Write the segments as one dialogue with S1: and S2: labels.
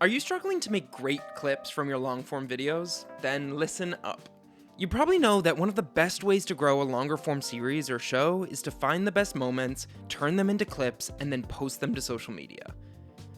S1: Are you struggling to make great clips from your long-form videos? Then listen up. You probably know that one of the best ways to grow a longer form series or show is to find the best moments, turn them into clips, and then post them to social media.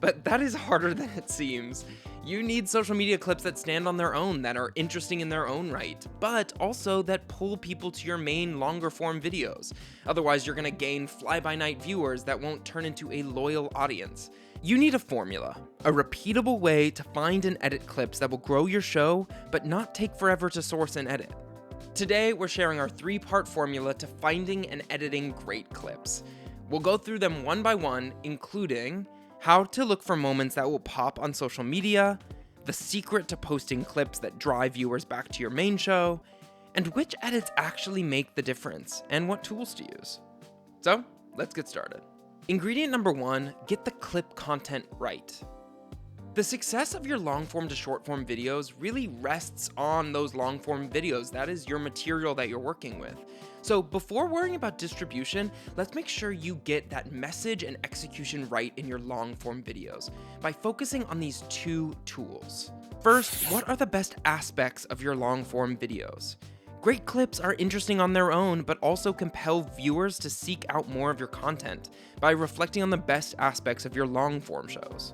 S1: But that is harder than it seems. You need social media clips that stand on their own, that are interesting in their own right, but also that pull people to your main longer form videos. Otherwise, you're gonna gain fly-by-night viewers that won't turn into a loyal audience. You need a formula, a repeatable way to find and edit clips that will grow your show, but not take forever to source and edit. Today, we're sharing our 3-part formula to finding and editing great clips. We'll go through them one by one, including how to look for moments that will pop on social media, the secret to posting clips that drive viewers back to your main show, and which edits actually make the difference, and what tools to use. So, let's get started. Ingredient number 1, get the clip content right. The success of your long-form to short-form videos really rests on those long-form videos. That is your material that you're working with. So before worrying about distribution, let's make sure you get that message and execution right in your long-form videos by focusing on these 2 tools. First, what are the best aspects of your long-form videos? Great clips are interesting on their own, but also compel viewers to seek out more of your content by reflecting on the best aspects of your long-form shows.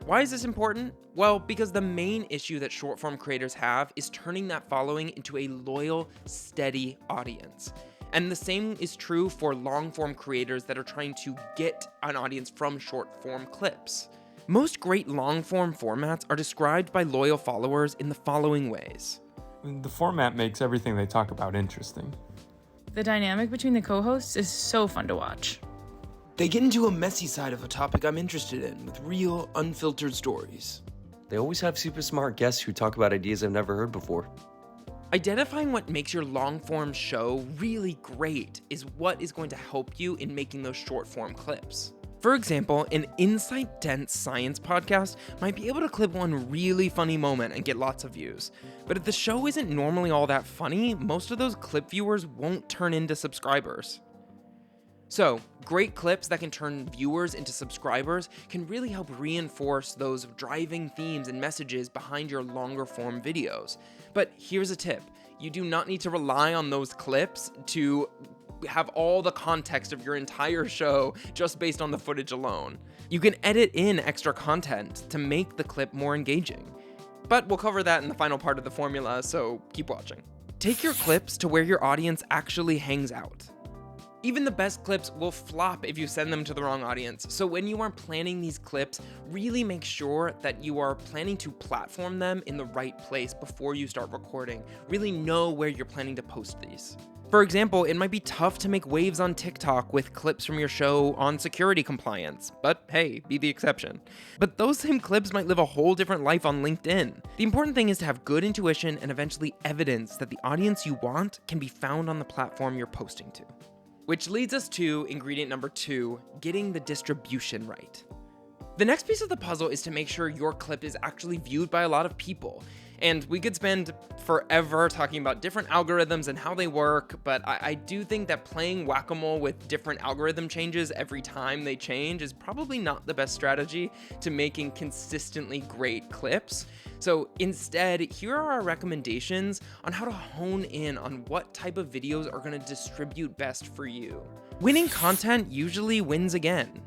S1: Why is this important? Well, because the main issue that short-form creators have is turning that following into a loyal, steady audience. And the same is true for long-form creators that are trying to get an audience from short-form clips. Most great long-form formats are described by loyal followers in the following ways.
S2: The format makes everything they talk about interesting.
S3: The dynamic between the co-hosts is so fun to watch.
S1: They get into a messy side of a topic I'm interested in with real, unfiltered stories.
S4: They always have super smart guests who talk about ideas I've never heard before.
S1: Identifying what makes your long-form show really great is what is going to help you in making those short-form clips. For example, an insight-dense science podcast might be able to clip one really funny moment and get lots of views. But if the show isn't normally all that funny, most of those clip viewers won't turn into subscribers. So, great clips that can turn viewers into subscribers can really help reinforce those driving themes and messages behind your longer form videos. But here's a tip. You do not need to rely on those clips to have all the context of your entire show just based on the footage alone. You can edit in extra content to make the clip more engaging. But we'll cover that in the final part of the formula, so keep watching. Take your clips to where your audience actually hangs out. Even the best clips will flop if you send them to the wrong audience, so when you are planning these clips, really make sure that you are planning to platform them in the right place before you start recording. Really know where you're planning to post these. For example, it might be tough to make waves on TikTok with clips from your show on security compliance, but hey, be the exception. But those same clips might live a whole different life on LinkedIn. The important thing is to have good intuition and eventually evidence that the audience you want can be found on the platform you're posting to. Which leads us to ingredient number 2, getting the distribution right. The next piece of the puzzle is to make sure your clip is actually viewed by a lot of people. And we could spend forever talking about different algorithms and how they work, but I do think that playing whack-a-mole with different algorithm changes every time they change is probably not the best strategy to making consistently great clips. So instead, here are our recommendations on how to hone in on what type of videos are going to distribute best for you. Winning content usually wins again.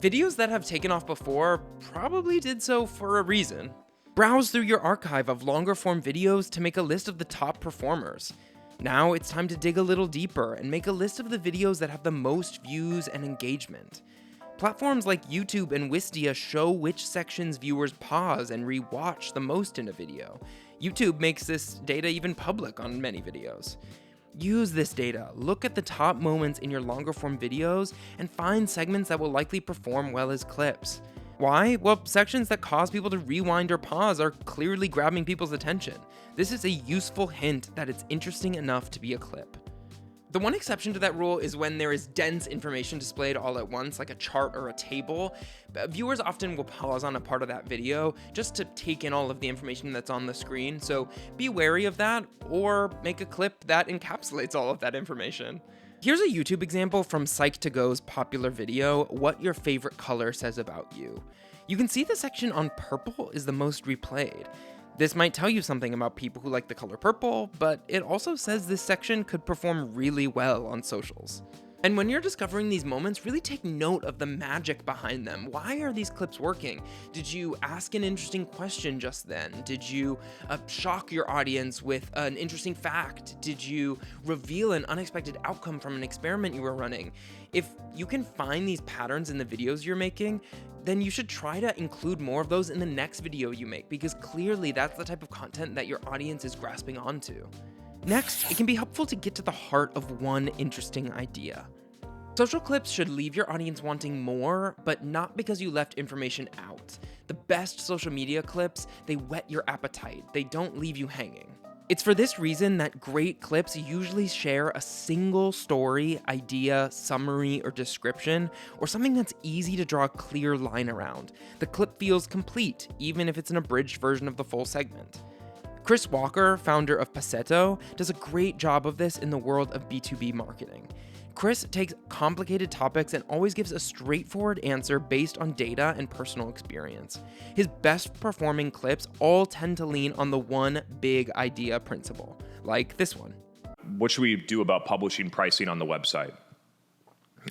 S1: Videos that have taken off before probably did so for a reason. Browse through your archive of longer form videos to make a list of the top performers. Now it's time to dig a little deeper and make a list of the videos that have the most views and engagement. Platforms like YouTube and Wistia show which sections viewers pause and rewatch the most in a video. YouTube makes this data even public on many videos. Use this data, look at the top moments in your longer form videos, and find segments that will likely perform well as clips. Why? Well, sections that cause people to rewind or pause are clearly grabbing people's attention. This is a useful hint that it's interesting enough to be a clip. The one exception to that rule is when there is dense information displayed all at once, like a chart or a table. Viewers often will pause on a part of that video just to take in all of the information that's on the screen, so be wary of that, or make a clip that encapsulates all of that information. Here's a YouTube example from Psych2Go's popular video, What Your Favorite Color Says About You. You can see the section on purple is the most replayed. This might tell you something about people who like the color purple, but it also says this section could perform really well on socials. And when you're discovering these moments, really take note of the magic behind them. Why are these clips working? Did you ask an interesting question just then? Did you shock your audience with an interesting fact? Did you reveal an unexpected outcome from an experiment you were running? If you can find these patterns in the videos you're making, then you should try to include more of those in the next video you make, because clearly that's the type of content that your audience is grasping onto. Next, it can be helpful to get to the heart of one interesting idea. Social clips should leave your audience wanting more, but not because you left information out. The best social media clips, they whet your appetite. They don't leave you hanging. It's for this reason that great clips usually share a single story, idea, summary, or description, or something that's easy to draw a clear line around. The clip feels complete, even if it's an abridged version of the full segment. Chris Walker, founder of Passetto, does a great job of this in the world of B2B marketing. Chris takes complicated topics and always gives a straightforward answer based on data and personal experience. His best performing clips all tend to lean on the one big idea principle, like this one.
S5: What should we do about publishing pricing on the website?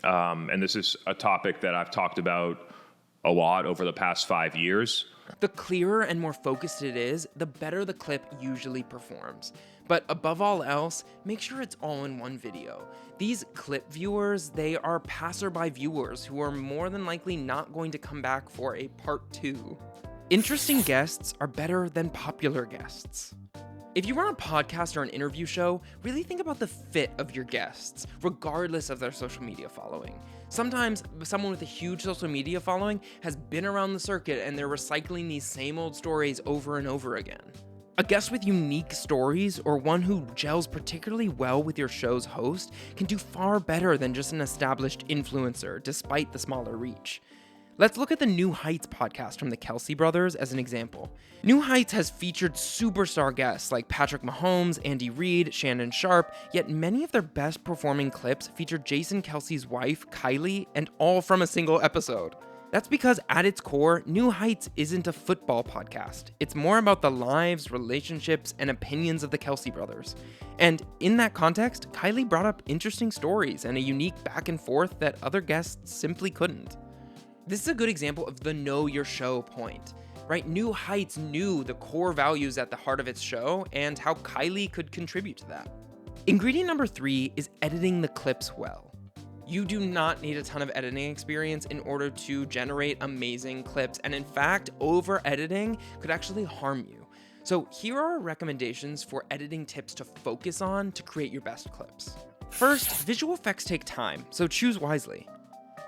S5: And this is a topic that I've talked about a lot over the past 5 years.
S1: The clearer and more focused it is, the better the clip usually performs. But above all else, make sure it's all in one video. These clip viewers, they are passerby viewers who are more than likely not going to come back for a part 2. Interesting guests are better than popular guests. If you run a podcast or an interview show, really think about the fit of your guests, regardless of their social media following. Sometimes someone with a huge social media following has been around the circuit and they're recycling these same old stories over and over again. A guest with unique stories, or one who gels particularly well with your show's host, can do far better than just an established influencer, despite the smaller reach. Let's look at the New Heights podcast from the Kelsey brothers as an example. New Heights has featured superstar guests like Patrick Mahomes, Andy Reid, Shannon Sharp, yet many of their best performing clips feature Jason Kelsey's wife, Kylie, and all from a single episode. That's because at its core, New Heights isn't a football podcast. It's more about the lives, relationships, and opinions of the Kelsey brothers. And in that context, Kylie brought up interesting stories and a unique back and forth that other guests simply couldn't. This is a good example of the know your show point, right? New Heights knew the core values at the heart of its show and how Kylie could contribute to that. Ingredient number 3 is editing the clips well. You do not need a ton of editing experience in order to generate amazing clips, and in fact, over-editing could actually harm you. So here are recommendations for editing tips to focus on to create your best clips. First, visual effects take time, so choose wisely.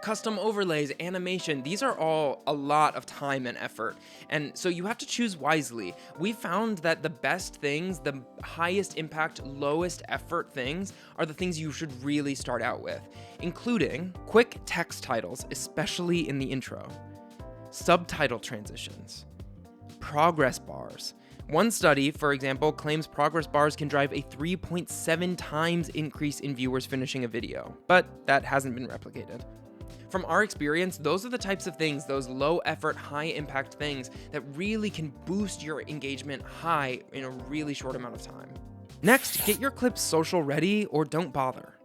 S1: Custom overlays, animation, these are all a lot of time and effort, and so you have to choose wisely. We found that the best things, the highest impact, lowest effort things, are the things you should really start out with, including quick text titles, especially in the intro, subtitle transitions, progress bars. One study, for example, claims progress bars can drive a 3.7 times increase in viewers finishing a video, but that hasn't been replicated. From our experience, those are the types of things, those low effort, high impact things that really can boost your engagement high in a really short amount of time. Next, get your clips social ready or don't bother.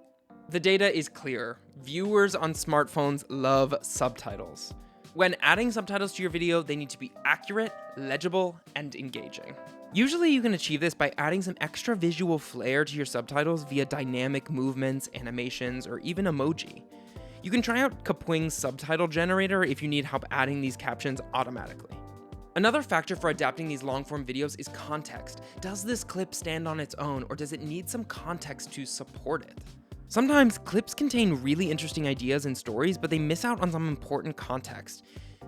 S1: The data is clear. Viewers on smartphones love subtitles. When adding subtitles to your video, they need to be accurate, legible, and engaging. Usually you can achieve this by adding some extra visual flair to your subtitles via dynamic movements, animations, or even emoji. You can try out Kapwing's subtitle generator if you need help adding these captions automatically. Another factor for adapting these long-form videos is context. Does this clip stand on its own, or does it need some context to support it? Sometimes clips contain really interesting ideas and stories, but they miss out on some important context.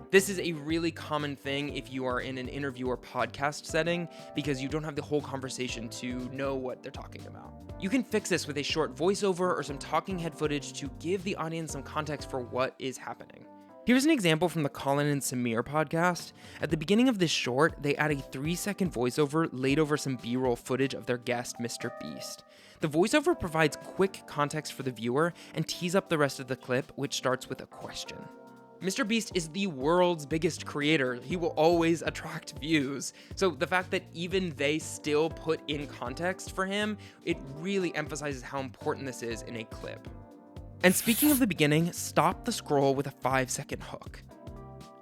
S1: This is a really common thing if you are in an interview or podcast setting because you don't have the whole conversation to know what they're talking about. You can fix this with a short voiceover or some talking head footage to give the audience some context for what is happening. Here's an example from the Colin and Samir podcast. At the beginning of this short, they add a 3-second voiceover laid over some B-roll footage of their guest, Mr. Beast. The voiceover provides quick context for the viewer and tees up the rest of the clip, which starts with a question. MrBeast is the world's biggest creator. He will always attract views. So the fact that even they still put in context for him, it really emphasizes how important this is in a clip. And speaking of the beginning, stop the scroll with a 5-second hook.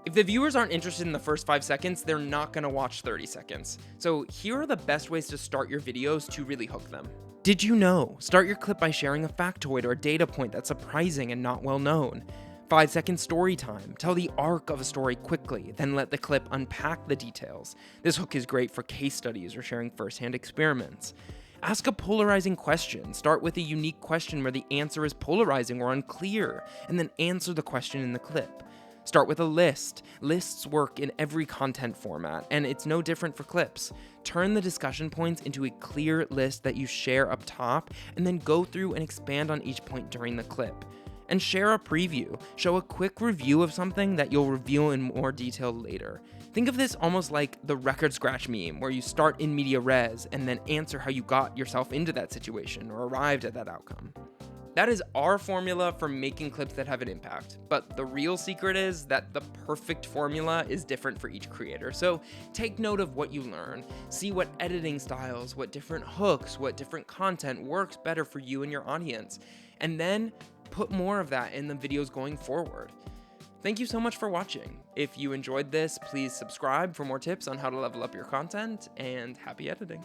S1: If the viewers aren't interested in the first 5 seconds, they're not gonna watch 30 seconds. So here are the best ways to start your videos to really hook them. Did you know? Start your clip by sharing a factoid or a data point that's surprising and not well known. 5-second story time. Tell the arc of a story quickly, then let the clip unpack the details. This hook is great for case studies or sharing firsthand experiments. Ask a polarizing question. Start with a unique question where the answer is polarizing or unclear, and then answer the question in the clip. Start with a list. Lists work in every content format, and it's no different for clips. Turn the discussion points into a clear list that you share up top, and then go through and expand on each point during the clip. And share a preview. Show a quick review of something that you'll reveal in more detail later. Think of this almost like the record scratch meme, where you start in media res and then answer how you got yourself into that situation or arrived at that outcome. That is our formula for making clips that have an impact. But the real secret is that the perfect formula is different for each creator. So take note of what you learn. See what editing styles, what different hooks, what different content works better for you and your audience. And then put more of that in the videos going forward. Thank you so much for watching. If you enjoyed this, please subscribe for more tips on how to level up your content, and happy editing.